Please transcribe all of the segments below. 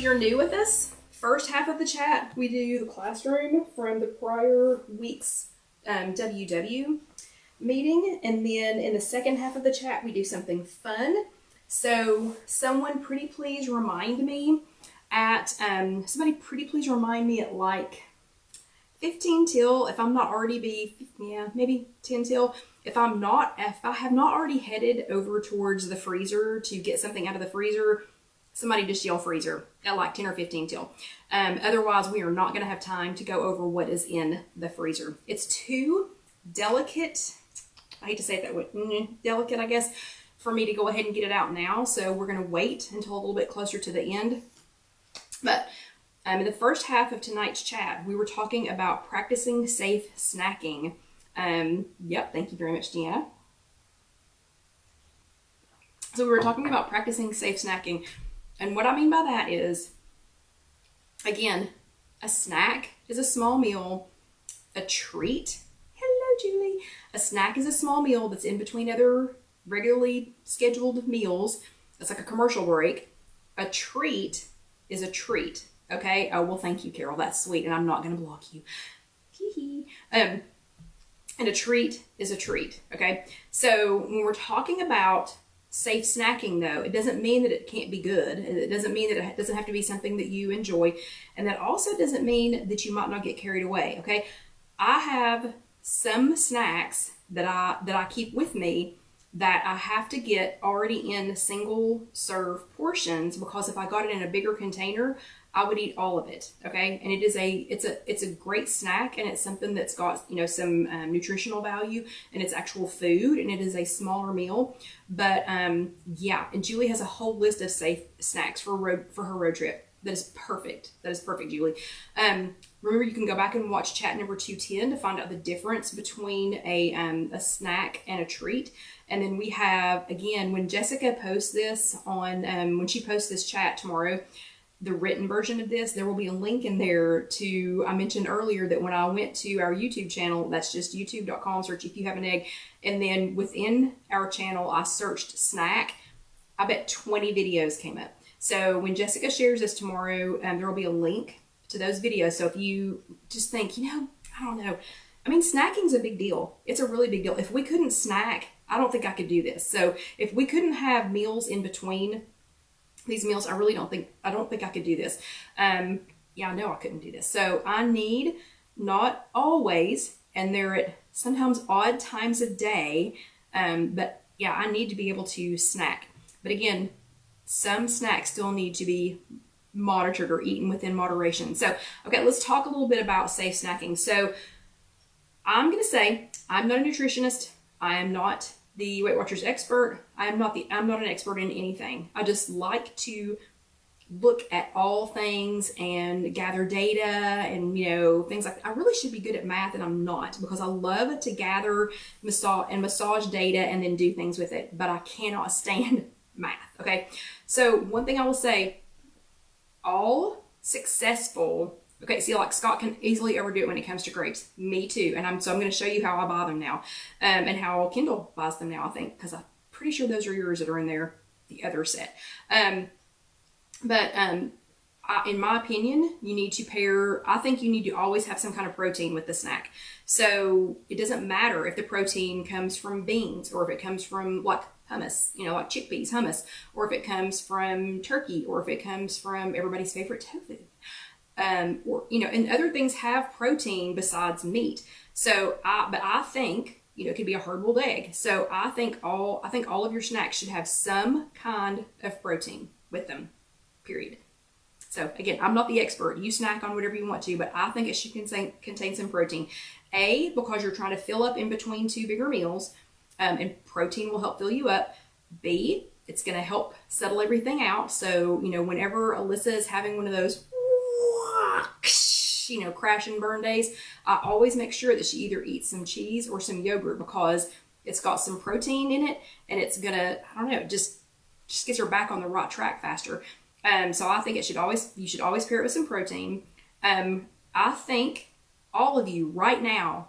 you're new with us, first half of the chat, we do the classroom from the prior week's WW meeting. And then in the second half of the chat, we do something fun. So someone pretty please remind me at, like 15 till, if I'm not already maybe 10 till. If I have not already headed over towards the freezer to get something out of the freezer, somebody just yell freezer at like 10 or 15 till. Otherwise, we are not going to have time to go over what is in the freezer. It's too delicate, I hate to say it that way, delicate, I guess, for me to go ahead and get it out now. So we're going to wait until a little bit closer to the end. But in the first half of tonight's chat, we were talking about practicing safe snacking. Yep, thank you very much, Deanna. So we were talking about practicing safe snacking. And what I mean by that is, again, a snack is a small meal. A treat, hello Julie. A snack is a small meal that's in between other regularly scheduled meals. It's like a commercial break. A treat is a treat, okay? Oh, well, thank you, Carol. That's sweet, and I'm not going to block you. Hee hee. And a treat is a treat, okay? So when we're talking about safe snacking, though, it doesn't mean that it can't be good. It doesn't mean that it doesn't have to be something that you enjoy. And that also doesn't mean that you might not get carried away, okay? I have some snacks that I keep with me that I have to get already in single serve portions, because if I got it in a bigger container, I would eat all of it, okay? And it's a great snack, and it's something that's got, some nutritional value, and it's actual food, and it is a smaller meal. But yeah, and Julie has a whole list of safe snacks for her road trip. That is perfect. That is perfect, Julie. Remember, you can go back and watch chat number 210 to find out the difference between a snack and a treat. And then we have, again, when Jessica posts this on, when she posts this chat tomorrow, the written version of this, there will be a link in there to, I mentioned earlier that when I went to our YouTube channel, that's just youtube.com, search If You Have an Egg. And then within our channel, I searched snack. I bet 20 videos came up. So when Jessica shares this tomorrow, there will be a link to those videos. So if you just think, I don't know. I mean, snacking's a big deal. It's a really big deal. If we couldn't snack, I don't think I could do this. So if we couldn't have meals in between these meals, I don't think I could do this. Yeah, I know I couldn't do this. So I need, not always, and they're at sometimes odd times of day, but yeah, I need to be able to snack. But again, some snacks still need to be monitored or eaten within moderation. So, okay, let's talk a little bit about safe snacking. So I'm going to say I'm not a nutritionist. I am not the Weight Watchers expert. I'm not an expert in anything. I just like to look at all things and gather data and, things like that. I really should be good at math, and I'm not, because I love to gather massage data and then do things with it, but I cannot stand math, okay? So one thing I will say, all successful, okay, see, like Scott can easily overdo it when it comes to grapes. Me too. And I'm going to show you how I buy them now, and how Kendall buys them now, I think, because I'm pretty sure those are yours that are in there, the other set. In my opinion, I think you need to always have some kind of protein with the snack. So it doesn't matter if the protein comes from beans, or if it comes from like hummus, like chickpeas hummus, or if it comes from turkey, or if it comes from everybody's favorite tofu. And other things have protein besides meat. So I think, it could be a hard-boiled egg. So I think all of your snacks should have some kind of protein with them, period. So again, I'm not the expert. You snack on whatever you want to, but I think it should contain some protein. A, because you're trying to fill up in between two bigger meals, and protein will help fill you up. B, it's going to help settle everything out. So, whenever Alyssa is having one of those, crash and burn days, I always make sure that she either eats some cheese or some yogurt, because it's got some protein in it, and it's going to, just gets her back on the right track faster. So I think you should always pair it with some protein. I think all of you right now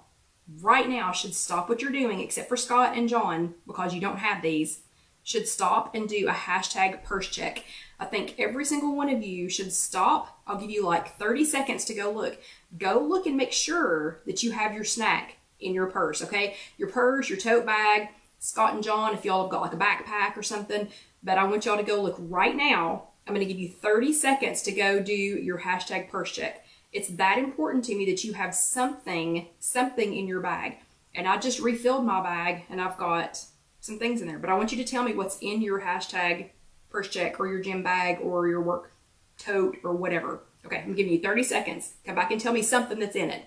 should stop what you're doing, except for Scott and John, because you don't have these, should stop and do a hashtag purse check. I think every single one of you should stop. I'll give you like 30 seconds to go look. Go look and make sure that you have your snack in your purse, okay? Your purse, your tote bag, Scott and John, if y'all have got like a backpack or something. But I want y'all to go look right now. I'm going to give you 30 seconds to go do your hashtag purse check. It's that important to me that you have something in your bag. And I just refilled my bag and I've got some things in there. But I want you to tell me what's in your hashtag purse check or your gym bag or your work tote or whatever. Okay, I'm giving you 30 seconds. Come back and tell me something that's in it.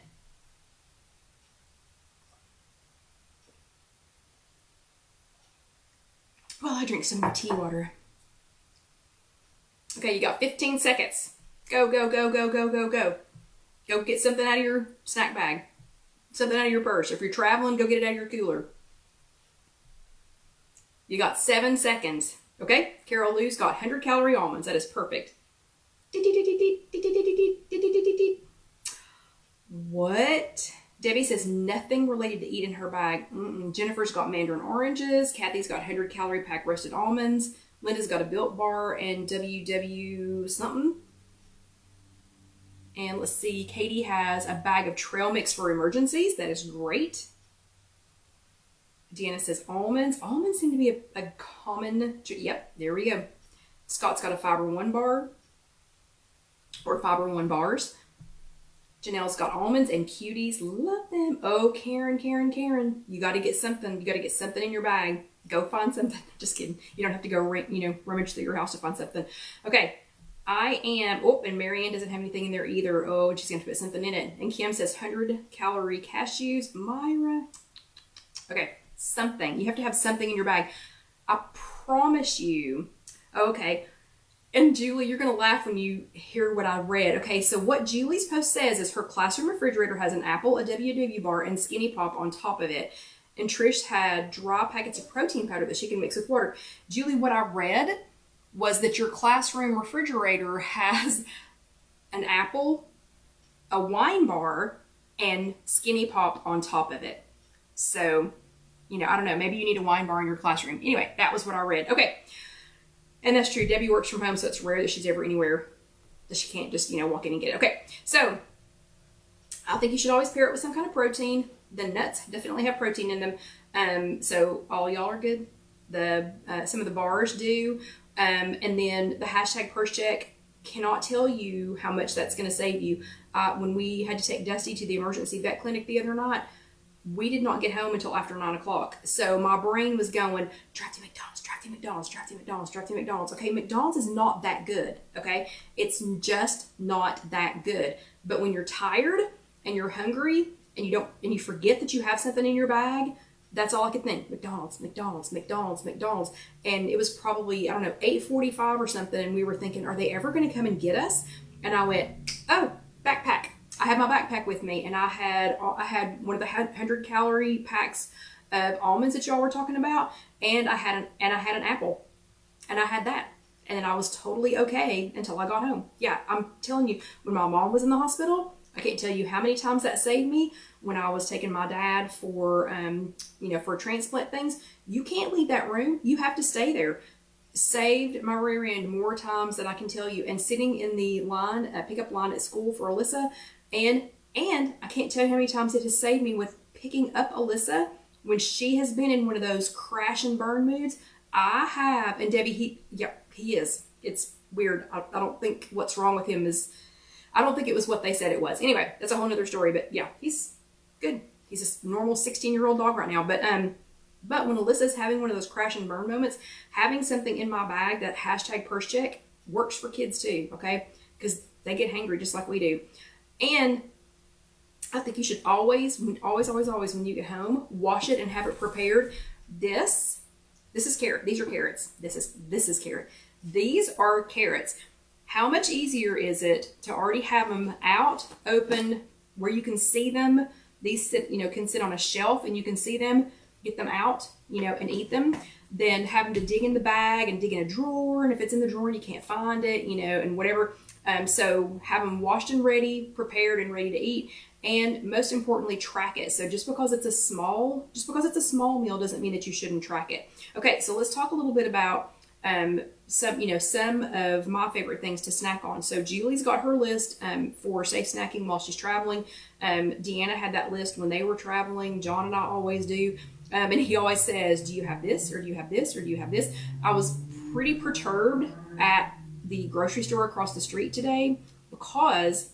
Well, I drink some more tea water. Okay, you got 15 seconds. Go, go, go, go, go, go, go. Go get something out of your snack bag. Something out of your purse. If you're traveling, go get it out of your cooler. You got 7 seconds. Okay? Carol Lou's got 100-calorie almonds. That is perfect. What? Debbie says nothing related to eat in her bag. Jennifer's got mandarin oranges. Kathy's got 100-calorie pack roasted almonds. Linda's got a Built Bar and WW something. And let's see, Katie has a bag of trail mix for emergencies. That is great. Deanna says almonds. Almonds seem to be a common, yep, there we go. Scott's got a Fiber One bar or Fiber One bars. Janelle's got almonds and cuties. Love them. Oh, Karen. You got to get something. You got to get something in your bag. Go find something. Just kidding. You don't have to go, rummage through your house to find something. Okay. And Marianne doesn't have anything in there either. Oh, she's going to put something in it. And Kim says 100-calorie cashews. Myra. Okay. Something. You have to have something in your bag. I promise you. Okay. And Julie, you're going to laugh when you hear what I read. Okay, so what Julie's post says is her classroom refrigerator has an apple, a WW bar, and Skinny Pop on top of it. And Trish had dry packets of protein powder that she can mix with water. Julie, what I read was that your classroom refrigerator has an apple, a wine bar, and Skinny Pop on top of it. So, I don't know. Maybe you need a wine bar in your classroom. Anyway, that was what I read. Okay. And that's true. Debbie works from home, so it's rare that she's ever anywhere that she can't just, walk in and get it. Okay, so I think you should always pair it with some kind of protein. The nuts definitely have protein in them. So all y'all are good. Some of the bars do. And then the hashtag purse check, cannot tell you how much that's going to save you. When we had to take Dusty to the emergency vet clinic the other night, we did not get home until after 9 o'clock. So my brain was going, drive to McDonald's, drive to McDonald's, drive to McDonald's, drive to McDonald's. Okay, McDonald's is not that good, okay? It's just not that good. But when you're tired and you're hungry and you forget that you have something in your bag, that's all I could think. McDonald's, McDonald's, McDonald's, McDonald's. And it was probably, 8:45 or something, and we were thinking, are they ever going to come and get us? And I went, oh, backpack. I had my backpack with me, and I had one of the 100-calorie packs of almonds that y'all were talking about, and I had an apple, and I had that, and then I was totally okay until I got home. Yeah, I'm telling you, when my mom was in the hospital, I can't tell you how many times that saved me. When I was taking my dad for for transplant things, you can't leave that room. You have to stay there. Saved my rear end more times than I can tell you. And sitting in the pickup line at school for Alyssa. And I can't tell you how many times it has saved me with picking up Alyssa when she has been in one of those crash and burn moods. I have, and Debbie, he is. It's weird. I don't think what's wrong with him is, I don't think it was what they said it was. Anyway, that's a whole nother story, but yeah, he's good. He's a normal 16-year-old dog right now. But when Alyssa's having one of those crash and burn moments, having something in my bag, that hashtag purse check, works for kids too, okay? Because they get hangry just like we do. And I think you should always, when you get home, wash it and have it prepared. This is carrot. These are carrots. This is carrot. These are carrots. How much easier is it to already have them out, open, where you can see them? These can sit on a shelf and you can see them. get them out, you know, and eat them, than having to dig in the bag and dig in a drawer. And if it's in the drawer, you can't find it, you know, and whatever. So have them washed and ready, prepared and ready to eat. And most importantly, track it. So just because it's a small meal doesn't mean that you shouldn't track it. Okay, so let's talk a little bit about some of my favorite things to snack on. So Julie's got her list for safe snacking while she's traveling. Deanna had that list when they were traveling. John and I always do. And he always says, do you have this, or do you have this, or do you have this? I was pretty perturbed at the grocery store across the street today because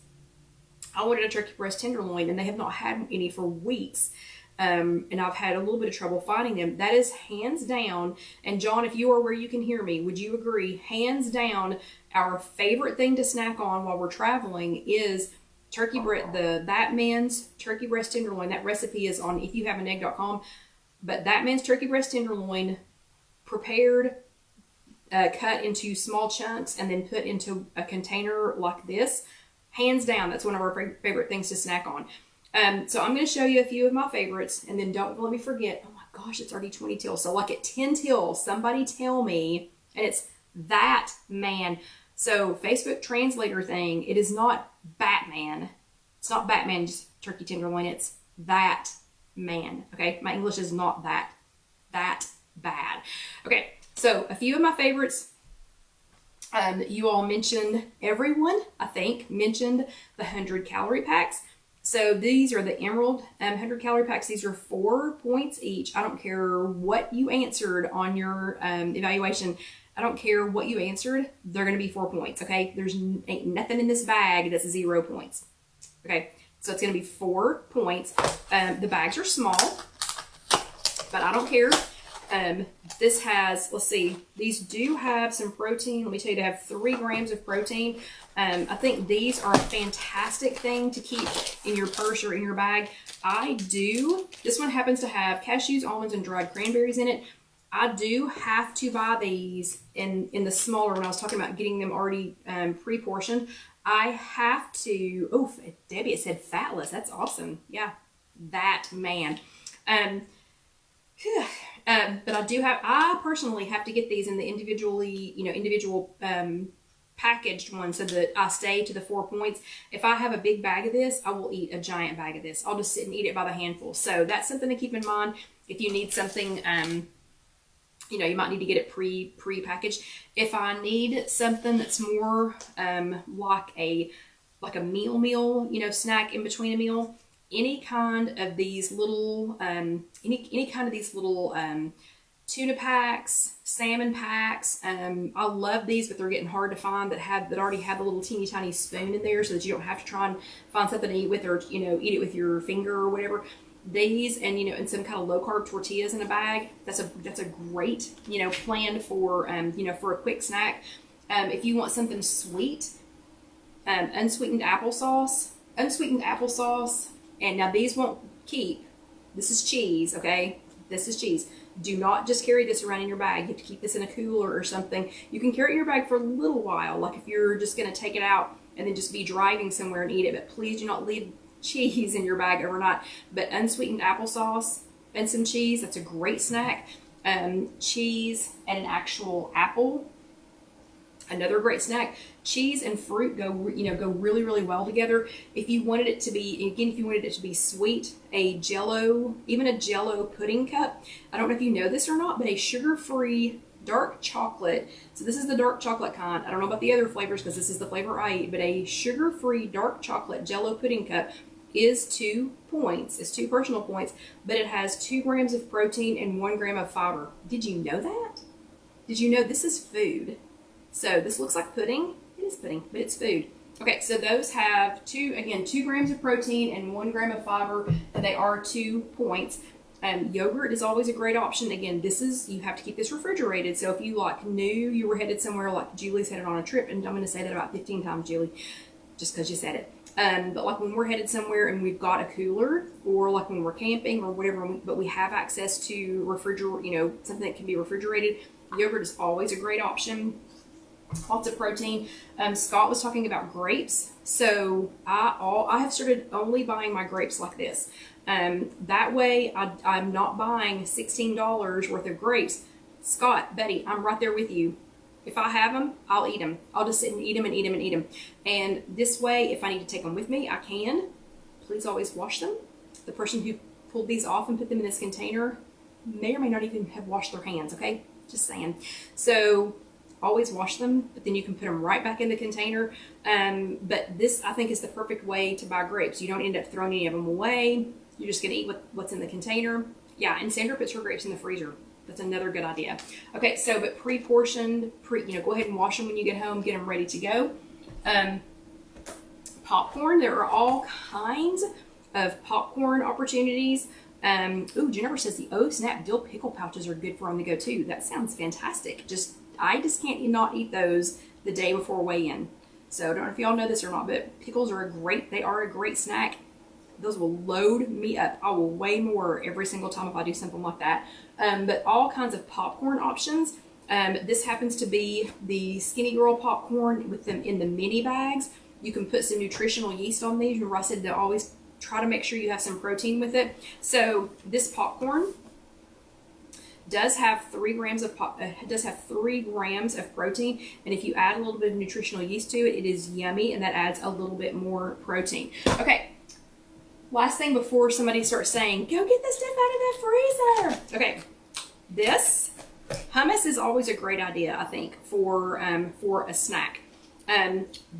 I wanted a turkey breast tenderloin, and they have not had any for weeks. And I've had a little bit of trouble finding them. That is hands down, and John, if you are where you can hear me, would you agree, hands down, our favorite thing to snack on while we're traveling is that man's turkey breast tenderloin. That recipe is on IfYouHaveAnEgg.com. But that man's turkey breast tenderloin, prepared, cut into small chunks, and then put into a container like this, hands down, that's one of our favorite things to snack on. So I'm going to show you a few of my favorites, and then don't let me forget, oh my gosh, it's already 20 till. So like at 10 till, somebody tell me, and it's that man. So Facebook translator thing, it is not Batman. It's not Batman's turkey tenderloin, it's that man. Okay, my English is not that bad. Okay, so a few of my favorites. You all mentioned, everyone I think mentioned the 100 calorie packs. So these are the Emerald 100 calorie packs. These are 4 points each. I don't care what you answered on your evaluation. I don't care what you answered. They're going to be 4 points. Okay, ain't nothing in this bag that's 0 points. Okay. So it's going to be 4 points. The bags are small, but I don't care. This has, let's see, these do have some protein. Let me tell you, they have 3 grams of protein. I think these are a fantastic thing to keep in your purse or in your bag. This one happens to have cashews, almonds, and dried cranberries in it. I do have to buy these in the smaller, when I was talking about getting them already pre-portioned. I have to, oh, Debbie, it said fatless. That's awesome. Yeah, that man. But I personally have to get these in the individual packaged ones so that I stay to the 4 points. If I have a big bag of this, I will eat a giant bag of this. I'll just sit and eat it by the handful. So that's something to keep in mind. If you need something, you might need to get it pre-packaged. If I need something that's more like a meal, snack in between a meal, any kind of these little tuna packs, salmon packs. I love these, but they're getting hard to find that already have the little teeny tiny spoon in there, so that you don't have to try and find something to eat with, or eat it with your finger or whatever. These and some kind of low carb tortillas in a bag. That's a great plan for for a quick snack. If you want something sweet, unsweetened applesauce. And now these won't keep. This is cheese, okay? This is cheese. Do not just carry this around in your bag. You have to keep this in a cooler or something. You can carry it in your bag for a little while, like if you're just going to take it out and then just be driving somewhere and eat it. But please do not leave cheese in your bag overnight. But unsweetened applesauce and some cheese, that's a great snack. Cheese and an actual apple, another great snack. Cheese and fruit go really, really well together. If you wanted it to be sweet, even a Jell-O pudding cup. I don't know if you know this or not, but a sugar-free dark chocolate. So this is the dark chocolate kind. I don't know about the other flavors because this is the flavor I eat, but a sugar-free dark chocolate Jell-O pudding cup is 2 points. It's 2 personal points, but it has 2 grams of protein and 1 gram of fiber. Did you know that? Did you know this is food? So this looks like pudding. It is pudding, but it's food. Okay, so those have 2 grams of protein and 1 gram of fiber, and they are 2 points. Yogurt is always a great option. Again, you have to keep this refrigerated. So if you knew you were headed somewhere, like Julie's headed on a trip, and I'm going to say that about 15 times, Julie, just because you said it. But like when we're headed somewhere and we've got a cooler, or like when we're camping or whatever, but we have access to something that can be refrigerated, yogurt is always a great option. Lots of protein. Scott was talking about grapes. So I have started only buying my grapes like this. That way I'm not buying $16 worth of grapes. Scott, Betty, I'm right there with you. If I have them, I'll eat them. I'll just sit and eat them and eat them and eat them. And this way, if I need to take them with me, I can. Please always wash them. The person who pulled these off and put them in this container may or may not even have washed their hands, okay? Just saying. So always wash them, but then you can put them right back in the container. But this, I think, is the perfect way to buy grapes. You don't end up throwing any of them away. You're just gonna eat what's in the container. Yeah, and Sandra puts her grapes in the freezer. That's another good idea. Okay, so but pre-portioned, go ahead and wash them when you get home, get them ready to go. Popcorn, there are all kinds of popcorn opportunities. Ooh, Jennifer says the oh snap dill pickle pouches are good for on the go too. That sounds fantastic. I just can't not eat those the day before weigh-in. So I don't know if y'all know this or not, but pickles are they are a great snack. Those will load me up. I will weigh more every single time if I do something like that. But all kinds of popcorn options. This happens to be the Skinny Girl popcorn with them in the mini bags. You can put some nutritional yeast on these. Remember I said to always try to make sure you have some protein with it. So this popcorn does have 3 grams of protein, and if you add a little bit of nutritional yeast to it, it is yummy, and that adds a little bit more protein. Okay. Last thing before somebody starts saying, go get this stuff out of the freezer. Okay, this hummus is always a great idea, I think, for a snack.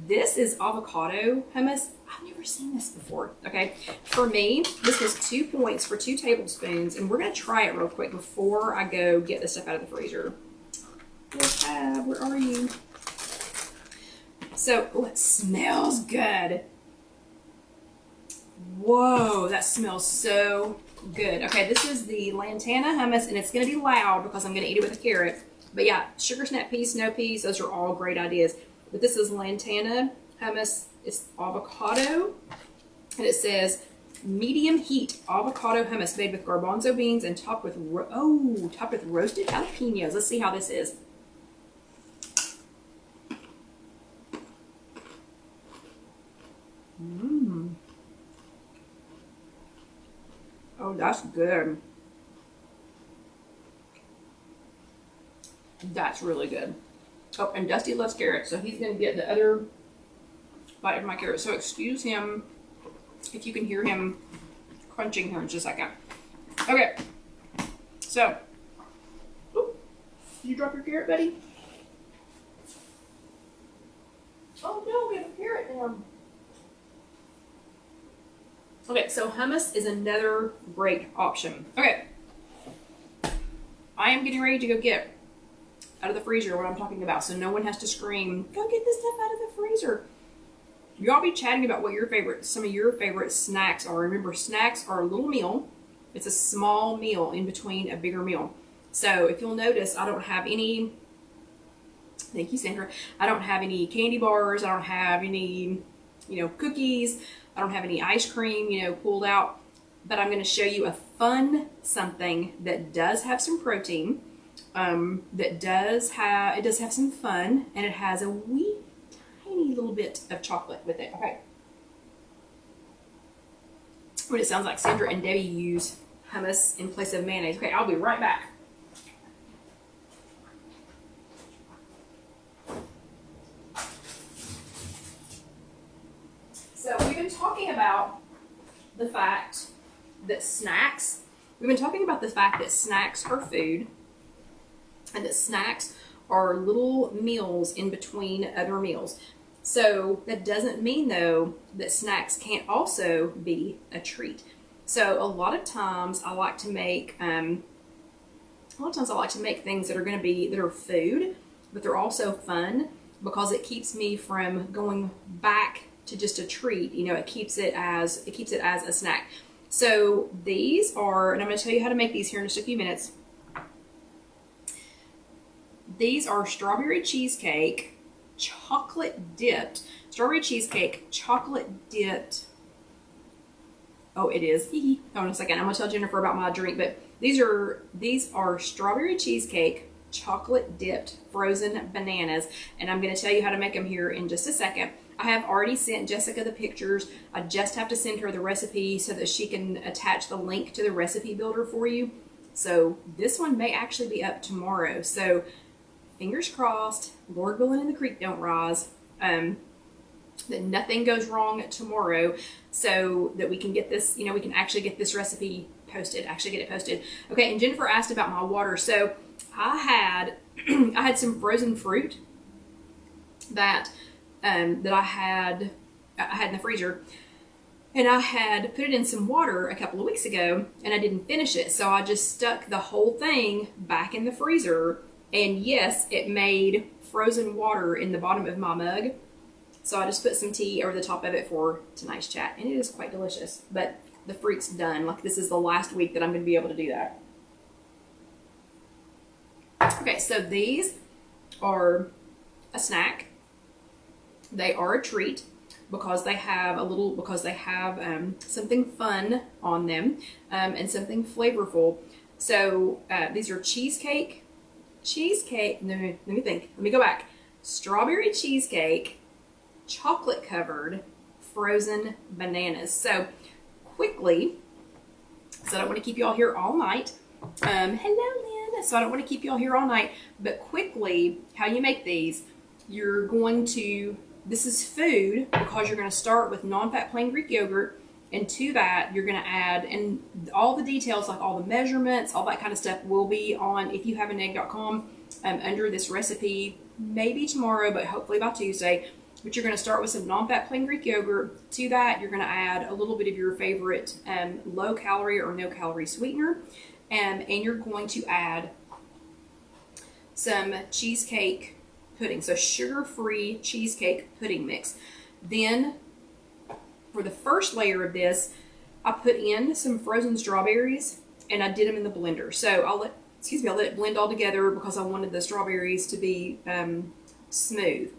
This is avocado hummus. I've never seen this before, okay? For me, this was 2 points for 2 tablespoons, and we're gonna try it real quick before I go get this stuff out of the freezer. Where are you? So, oh, it smells good. Whoa, that smells so good. Okay, this is the Lantana hummus, and it's going to be loud because I'm going to eat it with a carrot. But yeah, sugar snap peas, snow peas, those are all great ideas. But this is Lantana hummus. It's avocado, and it says medium heat avocado hummus made with garbanzo beans and topped with roasted jalapenos. Let's see how this is. Oh, that's good. That's really good. Oh, and Dusty loves carrots, so he's going to get the other bite of my carrot. So excuse him if you can hear him crunching here in just a second. Okay. So, did you drop your carrot, Betty? Oh no, we have a carrot now. Okay, so hummus is another great option. Okay. I am getting ready to go get out of the freezer what I'm talking about, so no one has to scream, go get this stuff out of the freezer. Y'all be chatting about what some of your favorite snacks are. Remember, snacks are a little meal. It's a small meal in between a bigger meal. So if you'll notice, I don't have any, thank you, Sandra. I don't have any candy bars. I don't have any, cookies. I don't have any ice cream, pulled out, but I'm going to show you a fun something that does have some protein, it does have some fun, and it has a wee tiny little bit of chocolate with it. Okay. What it sounds like Sandra and Debbie use hummus in place of mayonnaise. Okay, I'll be right back. So we've been talking about the fact that snacks are food, and that snacks are little meals in between other meals. So that doesn't mean, though, that snacks can't also be a treat. So a lot of times I like to make things that are food, but they're also fun because it keeps me from going back to just a treat. It keeps it as a snack. So these are, and I'm going to tell you how to make these here in just a few minutes. These are strawberry cheesecake, chocolate dipped. Strawberry cheesecake, chocolate dipped. Oh, it is. Hold on a second. I'm going to tell Jennifer about my drink, but these are strawberry cheesecake, chocolate dipped frozen bananas, and I'm going to tell you how to make them here in just a second. I have already sent Jessica the pictures. I just have to send her the recipe so that she can attach the link to the recipe builder for you. So this one may actually be up tomorrow. So fingers crossed, Lord willing and the creek don't rise, that nothing goes wrong tomorrow, so that we can get this, you know, we can actually get this recipe posted, actually get it posted. Okay, and Jennifer asked about my water. So I had I had some frozen fruit that that I had in the freezer, and I had put it in some water a couple of weeks ago, and I didn't finish it, so I just stuck the whole thing back in the freezer, and yes, it made frozen water in the bottom of my mug. So I just put some tea over the top of it for tonight's chat, and it is quite delicious. But the fruit's done. Like, this is the last week that I'm going to be able to do that. Okay, so these are a snack. They are a treat because they have something fun on them, and something flavorful. So these are cheesecake. No, let me think. Let me go back. Strawberry cheesecake, chocolate covered frozen bananas. So quickly, so I don't want to keep you all here all night. Hello, Lynn. So I don't want to keep you all here all night, but quickly, how you make these, you're going to, this is food because you're going to start with non-fat plain Greek yogurt, and to that you're going to add, and all the details, like all the measurements, all that kind of stuff, will be on IfYouHaveAnEgg.com under this recipe, maybe tomorrow, but hopefully by Tuesday. But you're going to start with some non-fat plain Greek yogurt. To that, you're going to add a little bit of your favorite low-calorie or no-calorie sweetener. And you're going to add some cheesecake pudding, so sugar-free cheesecake pudding mix. Then, for the first layer of this, I put in some frozen strawberries, and I did them in the blender. So I'll let it blend all together because I wanted the strawberries to be smooth.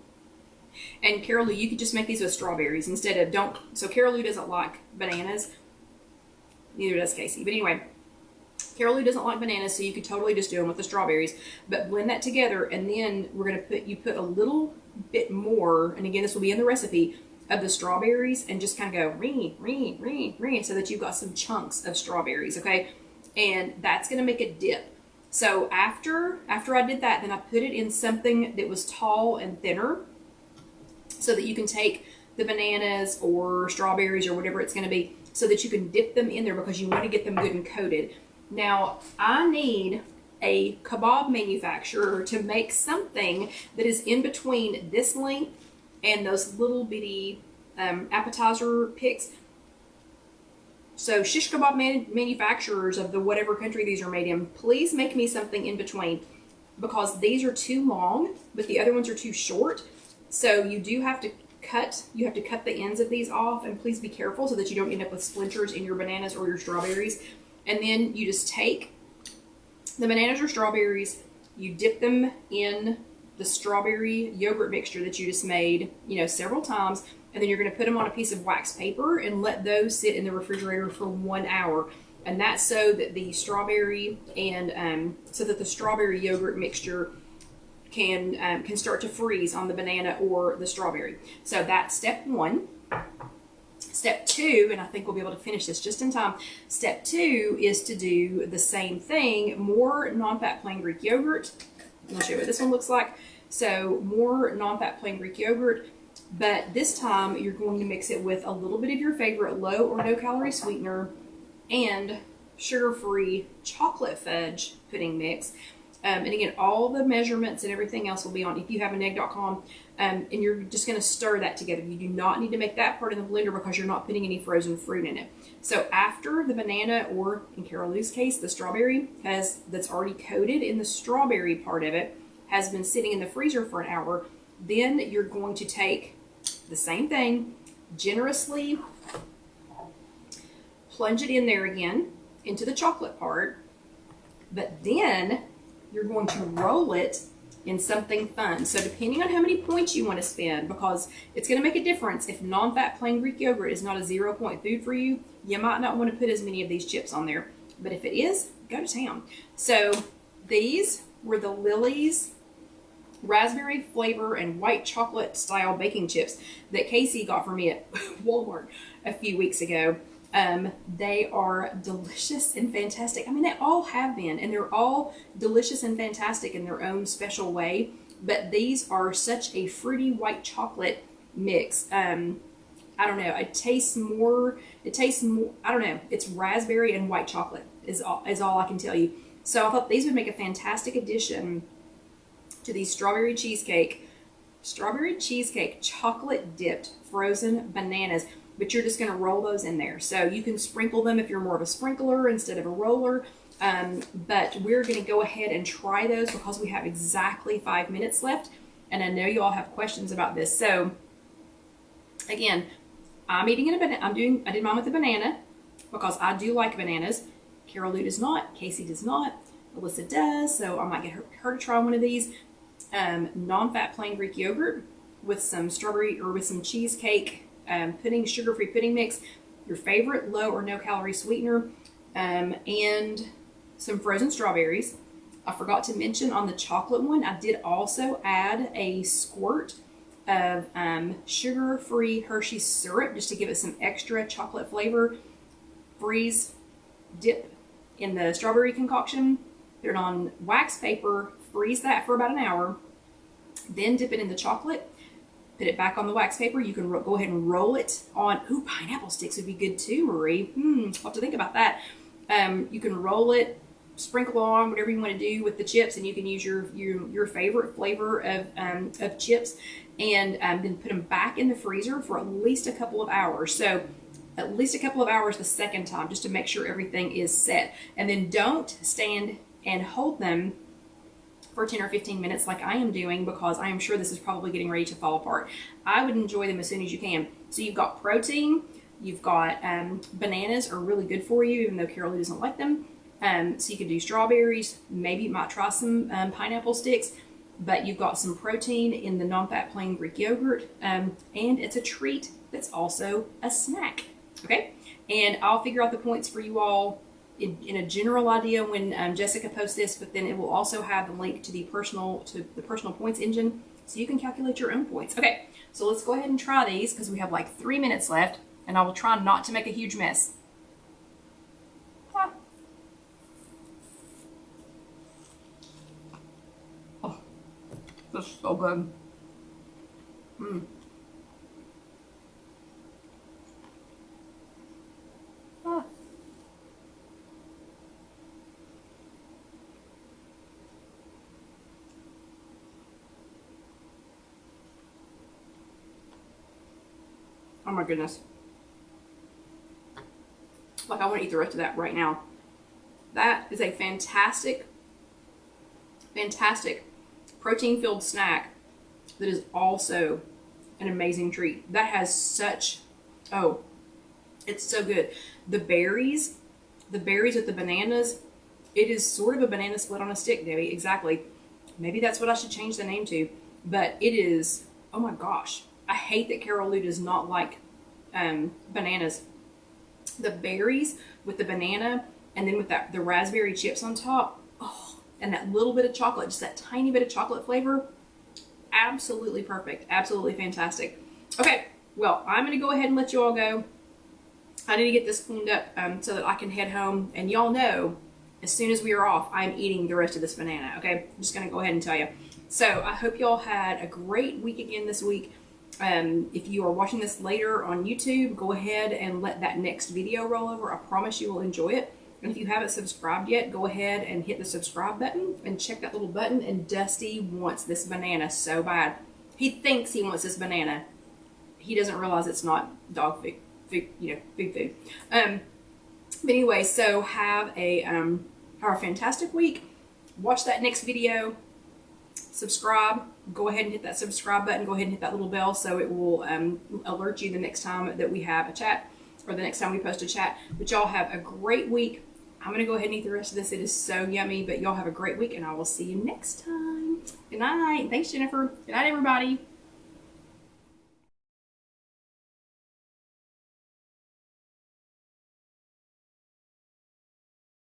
And Carol Lou, you could just make these with strawberries instead of so Carol Lou doesn't like bananas. Neither does Casey. But anyway, Carol Lou doesn't like bananas, so you could totally just do them with the strawberries. But blend that together, and then we're going to put a little bit more, and again, this will be in the recipe, of the strawberries, and just kind of go ring, so that you've got some chunks of strawberries, okay? And that's going to make a dip. So after I did that, then I put it in something that was tall and thinner, so that you can take the bananas or strawberries or whatever it's going to be, so that you can dip them in there because you want to get them good and coated. Now, I need a kebab manufacturer to make something that is in between this length and those little bitty appetizer picks. So shish kebab manufacturers of the whatever country these are made in, please make me something in between, because these are too long, but the other ones are too short. So you do have to cut the ends of these off, and please be careful so that you don't end up with splinters in your bananas or your strawberries. And then you just take the bananas or strawberries, you dip them in the strawberry yogurt mixture that you just made, several times, and then you're going to put them on a piece of wax paper and let those sit in the refrigerator for 1 hour. And that's so that the strawberry yogurt mixture can start to freeze on the banana or the strawberry. So that's step 1. Step 2, and I think we'll be able to finish this just in time. Step 2 is to do the same thing, more non-fat plain Greek yogurt. I'm going to show you what this one looks like. So more non-fat plain Greek yogurt, but this time you're going to mix it with a little bit of your favorite low or no calorie sweetener and sugar-free chocolate fudge pudding mix. And again, all the measurements and everything else will be on IfYouHaveAnEgg.com. And you're just going to stir that together. You do not need to make that part in the blender because you're not putting any frozen fruit in it. So after the banana, or in Carol Lou's case, the strawberry that's already coated in the strawberry part of it, has been sitting in the freezer for an hour, then you're going to take the same thing, generously plunge it in there again into the chocolate part, but then you're going to roll it in something fun. So depending on how many points you want to spend, because it's going to make a difference if non-fat plain Greek yogurt is not a 0-point food for you, you might not want to put as many of these chips on there. But if it is, go to town. So these were the Lily's raspberry flavor and white chocolate style baking chips that Casey got for me at Walmart a few weeks ago. They are delicious and fantastic. I mean, they all have been, and they're all delicious and fantastic in their own special way. But these are such a fruity white chocolate mix. I don't know. It tastes more, I don't know. It's raspberry and white chocolate is all I can tell you. So I thought these would make a fantastic addition to these strawberry cheesecake chocolate dipped frozen bananas. But you're just going to roll those in there. So you can sprinkle them if you're more of a sprinkler instead of a roller. But we're going to go ahead and try those because we have exactly 5 minutes left. And I know you all have questions about this. So again, I'm eating I did mine with a banana because I do like bananas. Carol Lou does not. Casey does not. Alyssa does. So I might get her to try one of these. Non-fat plain Greek yogurt with some strawberry or with some cheesecake pudding, sugar-free pudding mix, your favorite low or no calorie sweetener, and some frozen strawberries. I forgot to mention on the chocolate one, I did also add a squirt of sugar-free Hershey's syrup just to give it some extra chocolate flavor. Freeze, dip in the strawberry concoction, put it on wax paper, freeze that for about an hour, then dip it in the chocolate. Put it back on the wax paper. You can go ahead and roll it on. Ooh, pineapple sticks would be good too, Marie. I'll have to think about that. You can roll it, sprinkle on whatever you want to do with the chips, and you can use your favorite flavor of chips, and then put them back in the freezer for at least a couple of hours. So at least a couple of hours the second time, just to make sure everything is set. And then don't stand and hold them for 10 or 15 minutes like I am doing, because I am sure this is probably getting ready to fall apart. I would enjoy them as soon as you can. So you've got protein, you've got bananas are really good for you, even though Carol doesn't like them. So you can do strawberries, maybe you might try some pineapple sticks, but you've got some protein in the non-fat plain Greek yogurt, and it's a treat that's also a snack. Okay, and I'll figure out the points for you all in a general idea when Jessica posts this, but then it will also have the link to the personal points engine, so you can calculate your own points. Okay, so let's go ahead and try these because we have like 3 minutes left, and I will try not to make a huge mess. Oh, this is so good. Oh my goodness. Like, I want to eat the rest of that right now. That is a fantastic protein-filled snack that is also an amazing treat. That has such, oh, it's so good. The berries with the bananas, it is sort of a banana split on a stick, Debbie, exactly. Maybe that's what I should change the name to, but it is, oh my gosh. I hate that Carol Lou does not like bananas. The berries with the banana, and then with the raspberry chips on top, oh, and that little bit of chocolate, just that tiny bit of chocolate flavor, absolutely perfect, absolutely fantastic. Okay, well, I'm going to go ahead and let you all go. I need to get this cleaned up so that I can head home, and y'all know, as soon as we are off, I'm eating the rest of this banana, okay? I'm just going to go ahead and tell you. So I hope y'all had a great week again this week. If you are watching this later on YouTube, go ahead and let that next video roll over. I promise you will enjoy it. And if you haven't subscribed yet, go ahead and hit the subscribe button and check that little button. And Dusty wants this banana so bad. He thinks he wants this banana. He doesn't realize it's not dog food, big food. But anyway, so have a fantastic week. Watch that next video. Subscribe. Go ahead and hit that subscribe button. Go ahead and hit that little bell so it will alert you the next time that we have a chat, or the next time we post a chat. But y'all have a great week. I'm going to go ahead and eat the rest of this. It is so yummy, but y'all have a great week, and I will see you next time. Good night. Thanks, Jennifer. Good night, everybody.